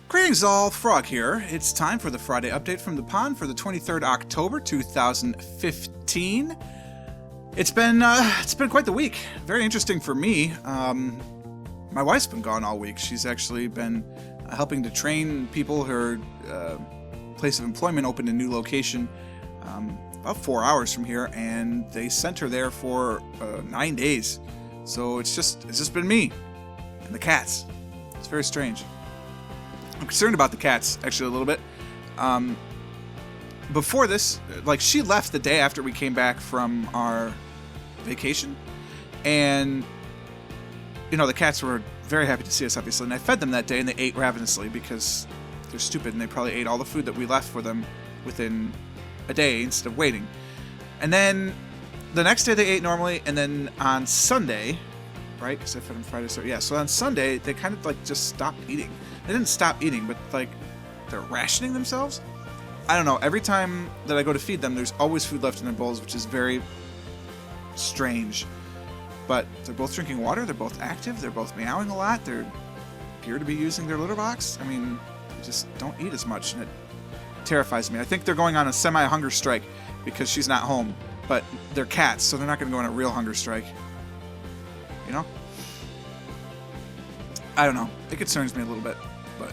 Greetings all, Frog here. It's time for the Friday update from the pond for the 23rd October 2015. It's been quite the week. Very interesting for me. My wife's been gone all week. She's actually been helping to train people. Her place of employment opened a new location about 4 hours from here, and they sent her there for 9 days. So it's just been me and the cats. It's very strange. I'm concerned about the cats, actually, a little bit. Before this, like, she left the day after we came back from our vacation. And, you know, the cats were very happy to see us, obviously. And I fed them that day, and they ate ravenously because they're stupid. And they probably ate all the food that we left for them within a day instead of waiting. And then the next day they ate normally. And then on Sunday, right? Because I fed them Friday. So, yeah. So on Sunday, they kind of, like, just stopped eating. They didn't stop eating, but, like, they're rationing themselves? I don't know. Every time that I go to feed them, there's always food left in their bowls, which is very strange. But they're both drinking water. They're both active. They're both meowing a lot. They appear to be using their litter box. I mean, they just don't eat as much, and it terrifies me. I think they're going on a semi-hunger strike because she's not home. But they're cats, so they're not going to go on a real hunger strike. You know? I don't know. It concerns me a little bit. But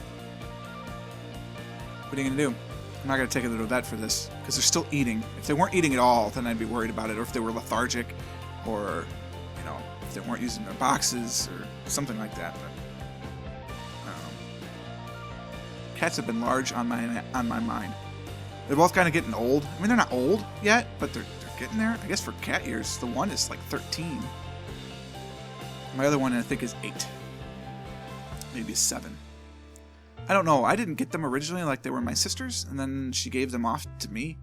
what are you going to do? I'm not going to take it to the vet for this because they're still eating. If they weren't eating at all, then I'd be worried about it. Or if they were lethargic, or, you know, if they weren't using their boxes or something like that. But I don't know. Cats have been large on my mind. They're both kind of getting old. I mean, they're not old yet, but they're getting there. I guess for cat years, the one is like 13. My other one, I think, is 8. Maybe 7. I don't know. I didn't get them originally, like they were my sisters, and then she gave them off to me.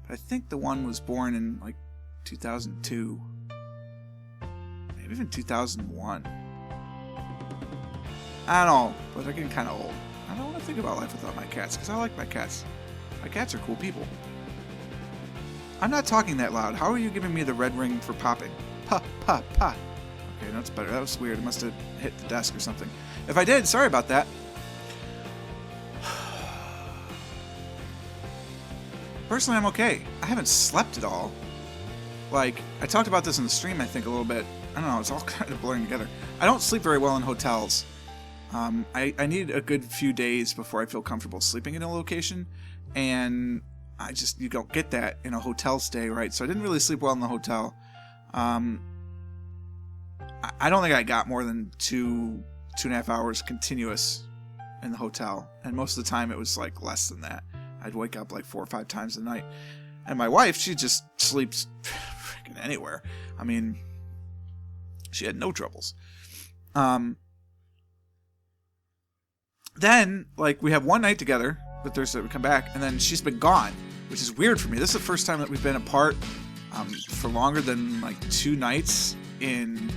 But I think the one was born in like 2002. Maybe even 2001. I don't know, but they're getting kind of old. I don't want to think about life without my cats, because I like my cats. My cats are cool people. I'm not talking that loud. How are you giving me the red ring for popping? Pa, pa, pa. Okay, that's better. That was weird. It must have hit the desk or something. If I did, sorry about that. Personally, I'm okay. I haven't slept at all. Like, I talked about this in the stream, I think, a little bit. I don't know, it's all kind of blurring together. I don't sleep very well in hotels. I need a good few days before I feel comfortable sleeping in a location. And you don't get that in a hotel stay, right? So I didn't really sleep well in the hotel. I don't think I got more than 2.5 hours continuous in the hotel. And most of the time it was like less than that. I'd wake up like 4 or 5 times a night. And my wife, she just sleeps freaking anywhere. I mean, she had no troubles. Then, like, we have one night together, but Thursday we come back, and then she's been gone, which is weird for me. This is the first time that we've been apart for longer than like 2 nights in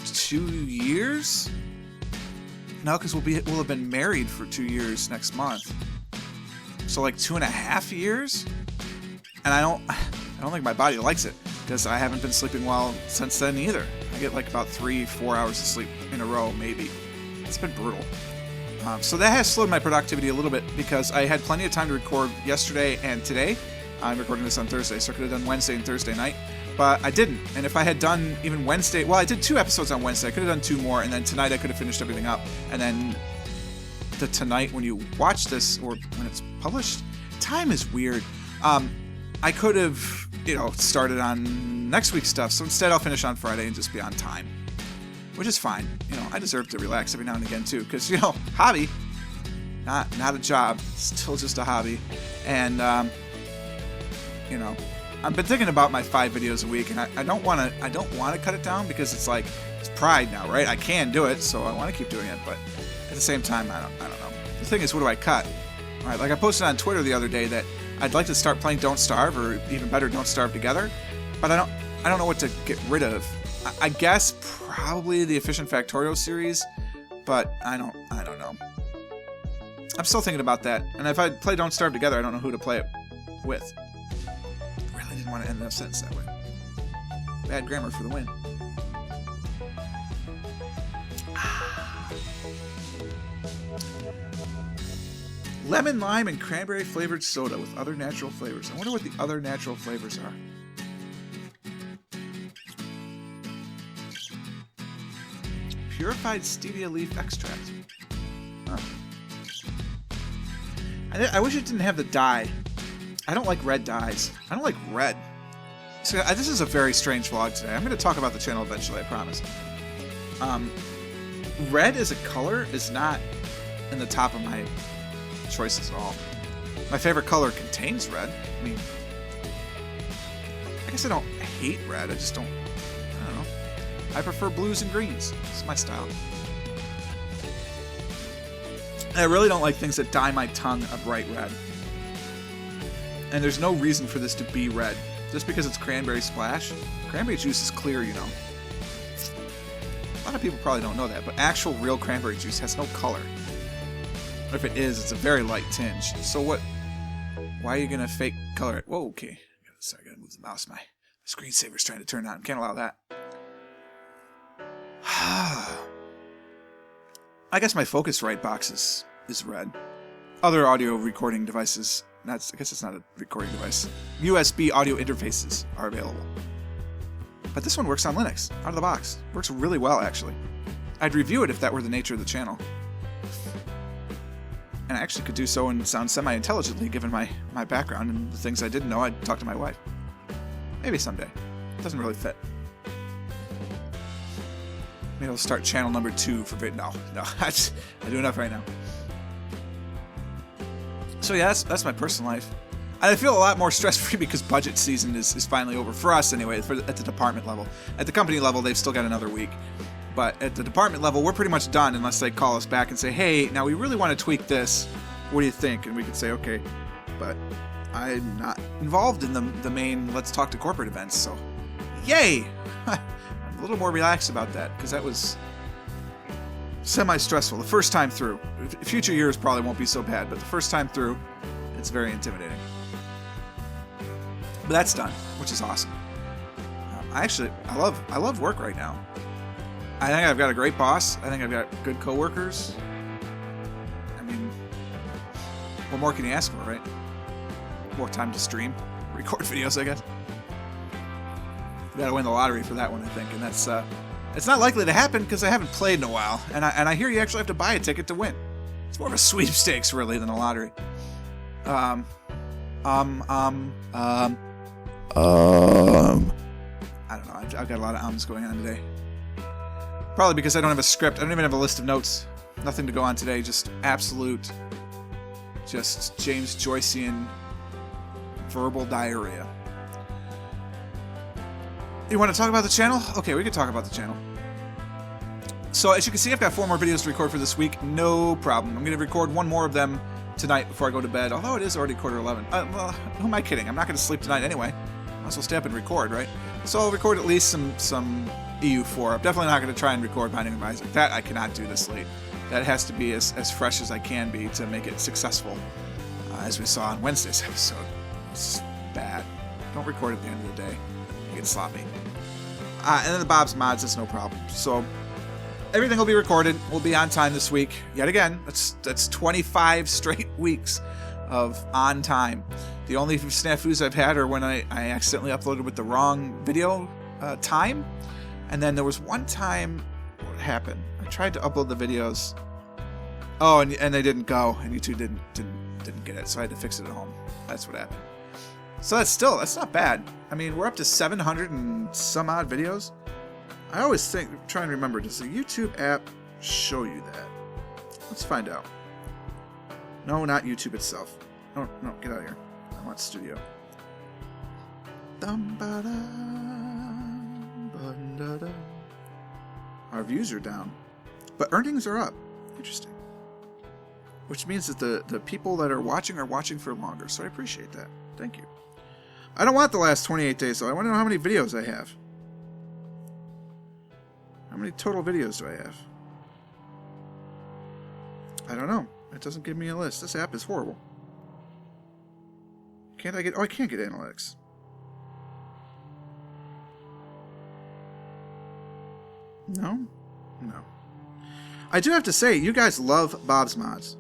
2 years. No, because we'll have been married for 2 years next month. So like 2.5 years, and I don't think my body likes it because I haven't been sleeping well since then either. I get like about 3-4 hours of sleep in a row, maybe. It's been brutal. So that has slowed my productivity a little bit because I had plenty of time to record yesterday and today. I'm recording this on Thursday, so I could have done Wednesday and Thursday night. But I didn't. And if I had done even Wednesday... Well, I did 2 episodes on Wednesday. I could have done 2 more. And then tonight I could have finished everything up. And then tonight when you watch this, or when it's published, time is weird. I could have, started on next week's stuff. So instead I'll finish on Friday and just be on time. Which is fine. I deserve to relax every now and again too. Because, hobby. Not a job. Still just a hobby. And, I've been thinking about my 5 videos a week, and I don't want to cut it down because it's like, it's pride now, right? I can do it, so I want to keep doing it, but at the same time, I don't know. The thing is, what do I cut? All right, like I posted on Twitter the other day that I'd like to start playing Don't Starve, or even better, Don't Starve Together, but I don't know what to get rid of. I guess probably the Efficient Factorio series, but I don't know. I'm still thinking about that, and if I play Don't Starve Together, I don't know who to play it with. I didn't want to end that sentence that way. Bad grammar for the win. Lemon, lime, and cranberry flavored soda with other natural flavors. I wonder what the other natural flavors are. Purified stevia leaf extract. Huh. I wish it didn't have the dye. I don't like red dyes. I don't like red. So this is a very strange vlog today. I'm going to talk about the channel eventually, I promise. Red as a color is not in the top of my choices at all. My favorite color contains red. I mean, I guess I don't hate red. I just don't know. I prefer blues and greens. It's my style. I really don't like things that dye my tongue a bright red. And there's no reason for this to be red. Just because it's cranberry splash. Cranberry juice is clear, you know. A lot of people probably don't know that, but actual real cranberry juice has no color. Or if it is, it's a very light tinge. So what? Why are you gonna fake color it? Whoa, okay. Sorry, I gotta move the mouse. My screensaver's trying to turn on. Can't allow that. I guess my Focusrite box is red. Other audio recording devices. I guess it's not a recording device. USB audio interfaces are available. But this one works on Linux, out of the box. Works really well, actually. I'd review it if that were the nature of the channel. And I actually could do so and sound semi-intelligently, given my background and the things I didn't know. I'd talk to my wife. Maybe someday. It doesn't really fit. Maybe I'll start channel number 2 for video. No, I do enough right now. So yeah, that's my personal life. And I feel a lot more stress-free because budget season is finally over. For us, anyway, at the department level. At the company level, they've still got another week. But at the department level, we're pretty much done unless they call us back and say, hey, now we really want to tweak this. What do you think? And we can say, okay. But I'm not involved in the main Let's Talk to Corporate events, so yay! I'm a little more relaxed about that because that was semi-stressful the first time through. Future years probably won't be so bad, but the first time through, it's very intimidating. But that's done, which is awesome. I love work right now. I think I've got a great boss. I think I've got good coworkers. I mean, what more can you ask for, right? More time to stream, record videos, I guess. You gotta win the lottery for that one, I think, and that's it's not likely to happen because I haven't played in a while, and I hear you actually have to buy a ticket to win. It's more of a sweepstakes, really, than a lottery. I don't know. I've got a lot of ums going on today. Probably because I don't have a script. I don't even have a list of notes. Nothing to go on today. Just absolute, just James Joycean verbal diarrhea. You want to talk about the channel? Okay, we can talk about the channel. So as you can see, I've got 4 more videos to record for this week. No problem. I'm going to record 1 more of them tonight before I go to bed. Although it is already 11:15. Well, who am I kidding? I'm not going to sleep tonight anyway. Might as well stay up and record, right? So I'll record at least some EU4. I'm definitely not going to try and record Binding of Isaac. That I cannot do this late. That has to be as fresh as I can be to make it successful. As we saw on Wednesday's episode. It's bad. Don't record at the end of the day. You get sloppy. And then the Bob's Mods, that's no problem. So everything will be recorded. We'll be on time this week. Yet again, that's 25 straight weeks of on time. The only snafus I've had are when I accidentally uploaded with the wrong video time. And then there was one time, what happened? I tried to upload the videos. Oh, and they didn't go, and YouTube didn't get it, so I had to fix it at home. That's what happened. So that's not bad. I mean, we're up to 700 and some odd videos. I always try and remember, does the YouTube app show you that? Let's find out. No, not YouTube itself. No, get out of here. I want Studio. Our views are down, but earnings are up. Interesting. Which means that the people that are watching for longer, so I appreciate that. Thank you. I don't want the last 28 days, though. I want to know how many videos I have. How many total videos do I have? I don't know. It doesn't give me a list. This app is horrible. Can't I get... Oh, I can't get analytics. No? No. I do have to say, you guys love Bob's Mods.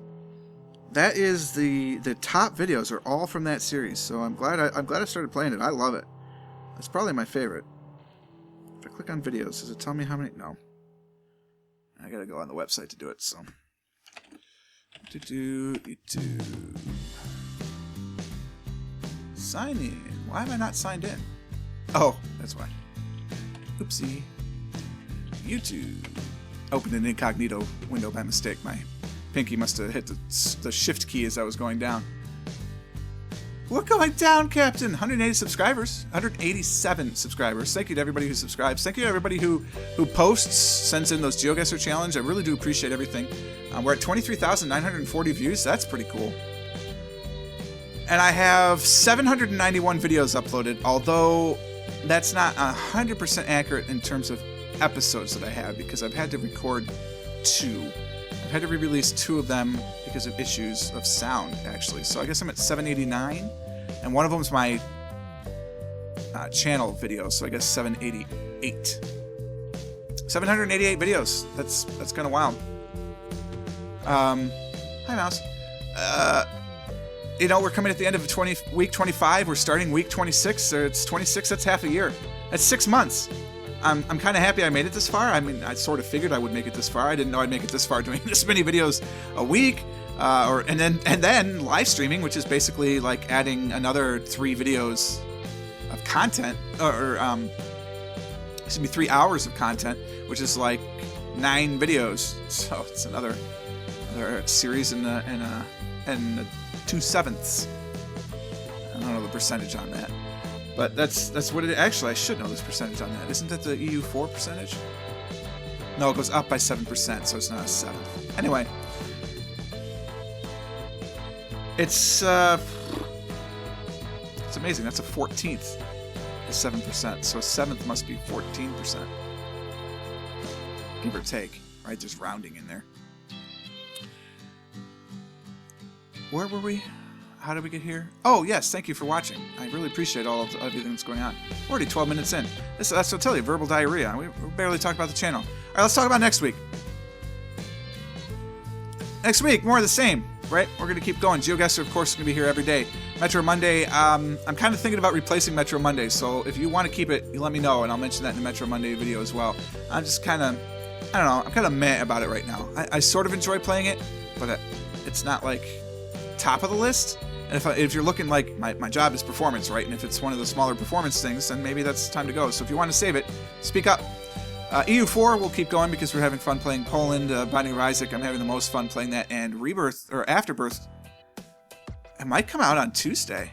that is the top videos are all from that series. So I'm glad I started playing it. I love it. It's probably my favorite. If I click on videos, does it tell me how many? No. I gotta go on the website to do it. So. YouTube. Sign in. Why am I not signed in? Oh, that's why. Oopsie. YouTube. Opened an incognito window by mistake. My pinky must have hit the shift key as I was going down. We're going down, Captain. 180 subscribers. 187 subscribers. Thank you to everybody who subscribes. Thank you to everybody who posts, sends in those GeoGuessr challenge. I really do appreciate everything. We're at 23,940 views. That's pretty cool. And I have 791 videos uploaded, although that's not 100% accurate in terms of episodes that I have, because I've had to record 2. I've had to re-release 2 of them because of issues of sound, actually. So I guess I'm at 789, and one of them's my channel video, so I guess 788. 788 videos. That's kind of wild. Hi, Mouse. You know, we're coming at the end of week 25. We're starting week 26. So it's 26. That's half a year. That's 6 months. I'm kind of happy I made it this far. I mean, I sort of figured I would make it this far. I didn't know I'd make it this far doing this many videos a week, and then live streaming, which is basically like adding another 3 videos of content, or 3 hours of content, which is like 9 videos. So it's another series and 2/7. I don't know the percentage on that. But that's what it... Actually, I should know this percentage on that. Isn't that the EU4 percentage? No, it goes up by 7%, so it's not a 7th. Anyway. It's amazing. That's a 14th is 7%. So a 7th must be 14%. Give or take. Right? There's rounding in there. Where were we? How did we get here? Oh, yes, thank you for watching. I really appreciate all of everything that's going on. We're already 12 minutes in. That's what I tell you, verbal diarrhea. We barely talked about the channel. All right, let's talk about next week. Next week, more of the same, right? We're going to keep going. GeoGuessr, of course, is going to be here every day. Metro Monday, I'm kind of thinking about replacing Metro Monday, so if you want to keep it, you let me know, and I'll mention that in the Metro Monday video as well. I'm just kind of, I don't know, I'm kind of meh about it right now. I sort of enjoy playing it, but it's not like top of the list. And if you're looking, like, my job is performance, right? And if it's one of the smaller performance things, then maybe that's time to go. So if you want to save it, speak up. EU4 will keep going because we're having fun playing Poland. Binding of Isaac, I'm having the most fun playing that. And Rebirth, or Afterbirth, it might come out on Tuesday.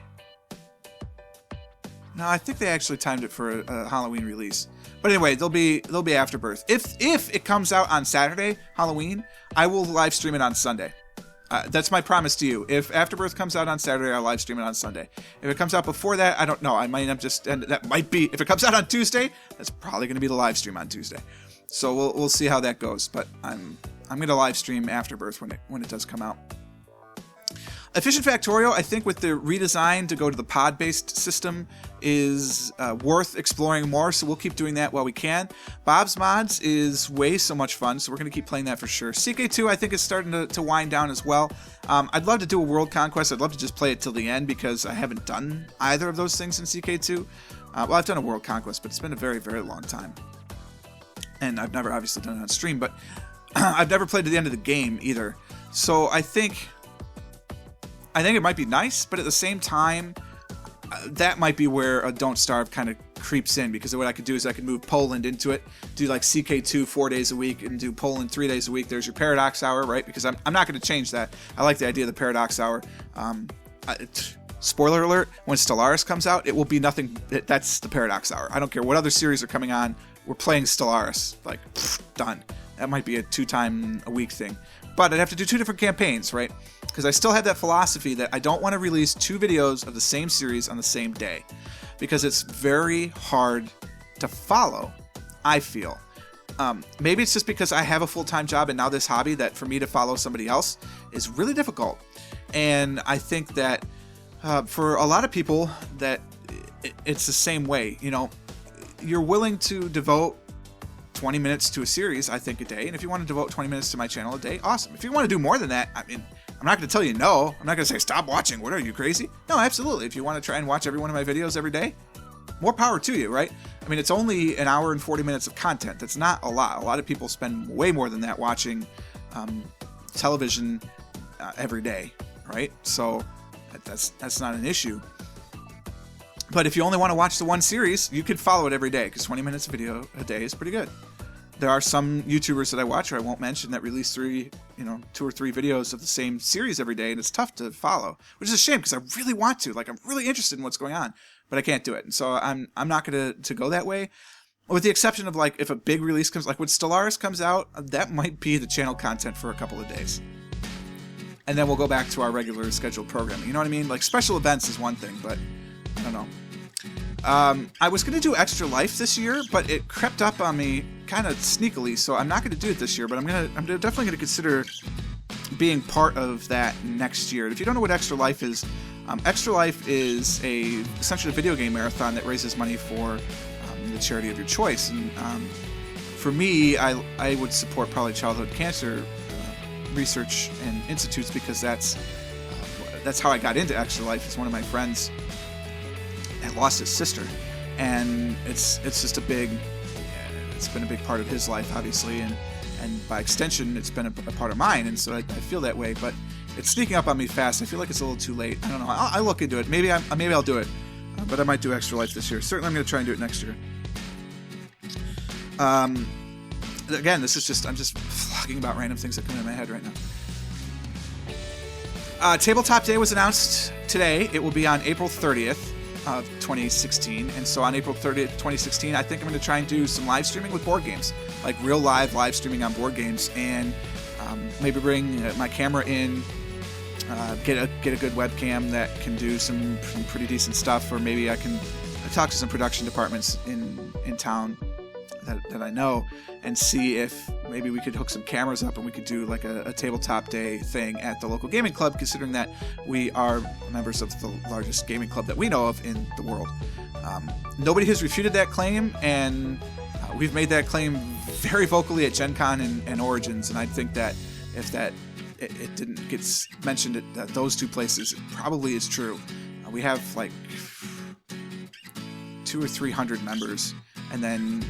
No, I think they actually timed it for a Halloween release. But anyway, there'll be Afterbirth. If it comes out on Saturday, Halloween, I will live stream it on Sunday. That's my promise to you. If Afterbirth comes out on Saturday, I'll live stream it on Sunday. If it comes out before that, I don't know. I might have just... And that might be... If it comes out on Tuesday, that's probably going to be the live stream on Tuesday. So we'll see how that goes. But I'm going to live stream Afterbirth when it does come out. Efficient Factorial, I think with the redesign to go to the pod-based system, is worth exploring more, so we'll keep doing that while we can. Bob's Mods is way so much fun, so we're going to keep playing that for sure. CK2, I think, is starting to wind down as well. I'd love to do a World Conquest. I'd love to just play it till the end, because I haven't done either of those things in CK2. Well, I've done a World Conquest, but it's been a very, very long time. And I've never obviously done it on stream, but I've never played to the end of the game either. So I think it might be nice, but at the same time, that might be where a Don't Starve kind of creeps in, because what I could do is I could move Poland into it, do like CK2 4 days a week, and do Poland 3 days a week. There's your Paradox Hour, right? Because I'm not going to change that. I like the idea of the Paradox Hour. Spoiler alert, when Stellaris comes out, it will be nothing. That's the Paradox Hour. I don't care what other series are coming on. We're playing Stellaris. Like, done. That might be a 2-time-a-week thing. But I'd have to do 2 different campaigns, right? Because I still have that philosophy that I don't want to release 2 videos of the same series on the same day. Because it's very hard to follow, I feel. Maybe it's just because I have a full-time job and now this hobby that for me to follow somebody else is really difficult. And I think that for a lot of people that it's the same way. You know, you're willing to devote 20 minutes to a series, I think, a day. And if you want to devote 20 minutes to my channel a day, awesome. If you want to do more than that, I mean, I'm not going to tell you no. I'm not going to say, stop watching. What are you, crazy? No, absolutely. If you want to try and watch every one of my videos every day, more power to you, right? I mean, it's only an hour and 40 minutes of content. That's not a lot. A lot of people spend way more than that watching television every day, right? So that's not an issue. But if you only want to watch the one series, you could follow it every day, because 20 minutes of video a day is pretty good. There are some YouTubers that I watch, or I won't mention, that release 2 or 3 videos of the same series every day, and it's tough to follow, which is a shame, because I really want to. Like, I'm really interested in what's going on, but I can't do it. And so I'm not going to go that way, with the exception of, like, if a big release comes, like when Stellaris comes out, that might be the channel content for a couple of days. And then we'll go back to our regular scheduled programming. You know what I mean? Like, special events is one thing, but I don't know. I was going to do Extra Life this year, but it crept up on me kind of sneakily, so I'm not going to do it this year, but I'm definitely going to consider being part of that next year. If you don't know what Extra Life is essentially a video game marathon that raises money for the charity of your choice. And for me, I would support probably childhood cancer research and institutes, because that's how I got into Extra Life. It's one of my friends had lost his sister, and it's been a big part of his life, obviously, and by extension it's been a part of mine, and so I feel that way, but it's sneaking up on me fast. I feel like it's a little too late. I don't know. I'll look into it. Maybe I'll do it, but I might do Extra Life this year. Certainly I'm going to try and do it next year. Again, I'm just vlogging about random things that come into my head right now. Tabletop Day was announced today. It will be on April 30th. Of 2016, and so on April 30th, 2016, I think I'm going to try and do some live streaming with board games, like real live streaming on board games, and maybe bring my camera in, get a good webcam that can do some pretty decent stuff, or maybe I can talk to some production departments in town that I know, and see if maybe we could hook some cameras up and we could do like a tabletop day thing at the local gaming club, considering that we are members of the largest gaming club that we know of in the world. Nobody has refuted that claim, and we've made that claim very vocally at Gen Con and Origins, and I think that if it didn't get mentioned at those two places, it probably is true. We have like 200 or 300 members, and then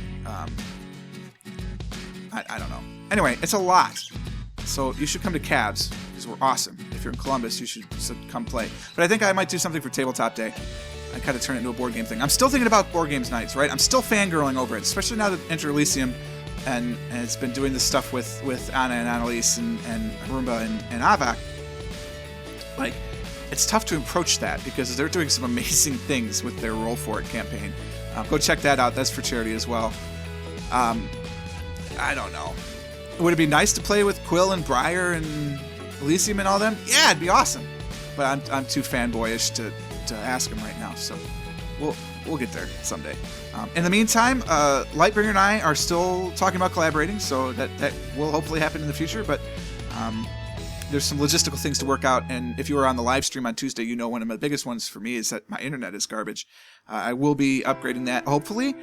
I don't know. Anyway, it's a lot. So you should come to Cabs, because we're awesome. If you're in Columbus, you should come play. But I think I might do something for Tabletop Day. I kind of turn it into a board game thing. I'm still thinking about Board Games Nights, right? I'm still fangirling over it, especially now that Enter Elysium and it's been doing this stuff with Anna and Annalise and Roomba and Avak. Like, it's tough to approach that, because they're doing some amazing things with their Roll For It campaign. Go check that out. That's for charity as well. I don't know. Would it be nice to play with Quill and Briar and Elysium and all them? Yeah, it'd be awesome. But I'm too fanboyish to ask them right now. So we'll get there someday. In the meantime, Lightbringer and I are still talking about collaborating, so that will hopefully happen in the future. But there's some logistical things to work out, and if you were on the live stream on Tuesday, you know one of the biggest ones for me is that my internet is garbage. I will be upgrading that, hopefully.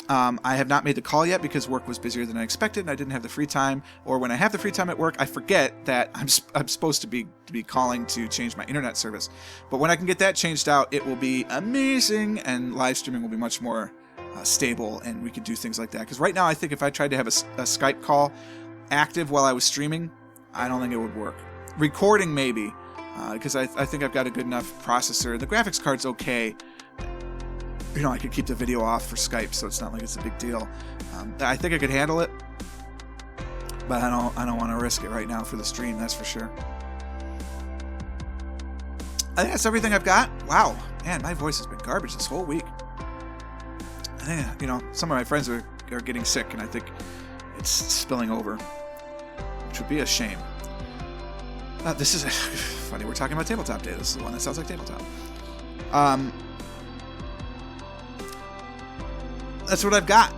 I have not made the call yet because work was busier than I expected, and I didn't have the free time. Or when I have the free time at work, I forget that I'm supposed to be calling to change my internet service. But when I can get that changed out, it will be amazing, and live streaming will be much more stable, and we could do things like that. Because right now, I think if I tried to have a Skype call active while I was streaming, I don't think it would work. Recording, maybe, because I think I've got a good enough processor. The graphics card's okay. You know, I could keep the video off for Skype, so it's not like it's a big deal. I think I could handle it, but I don't want to risk it right now for the stream, that's for sure. I think that's everything I've got. Wow, man, my voice has been garbage this whole week. I think, some of my friends are getting sick, and I think it's spilling over, which would be a shame. This is funny. We're talking about Tabletop Day. This is the one that sounds like Tabletop. That's what I've got.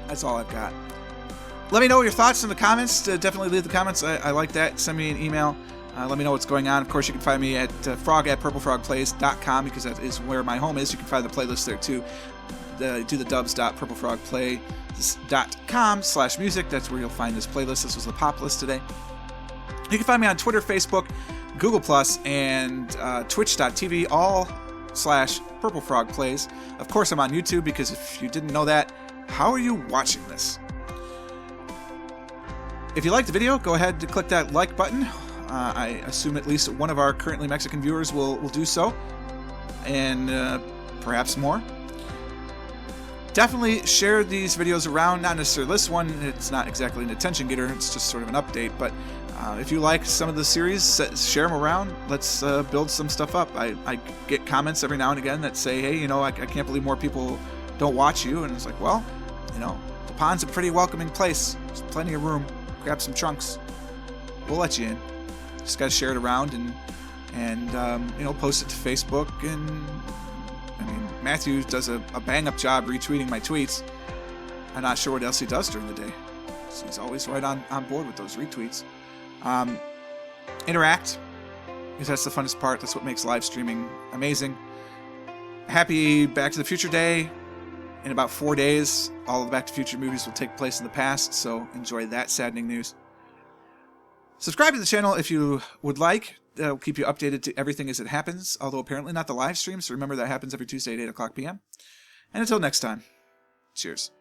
That's all I've got. Let me know your thoughts in the comments. Definitely leave the comments. I like that. Send me an email. Let me know what's going on. Of course, you can find me at frog@purplefrogplays.com, because that is where my home is. You can find the playlist there too. Do the dubs.purplefrogplays.com/music. That's where you'll find this playlist. This was the pop list today. You can find me on Twitter, Facebook, Google+, and Twitch.tv, all /Purple Frog Plays. Of course, I'm on YouTube, because if you didn't know that, how are you watching this? If you liked the video, go ahead and click that like button. I assume at least one of our currently Mexican viewers will do so, and perhaps more. Definitely share these videos around, not necessarily this one, it's not exactly an attention getter, it's just sort of an update, but if you like some of the series, share them around, let's build some stuff up. I get comments every now and again that say, hey, you know, I can't believe more people don't watch you, and it's like, well, you know, the pond's a pretty welcoming place, there's plenty of room, grab some trunks, we'll let you in. Just gotta share it around and you know, post it to Facebook. And I mean, Matthew does a bang-up job retweeting my tweets. I'm not sure what else he does during the day. So he's always right on board with those retweets. Interact, because that's the funnest part. That's what makes live streaming amazing. Happy Back to the Future Day. In about 4 days, all of the Back to the Future movies will take place in the past, so enjoy that saddening news. Subscribe to the channel if you would like. That'll keep you updated to everything as it happens, although apparently not the live stream, so remember that happens every Tuesday at 8 o'clock p.m. And until next time, cheers.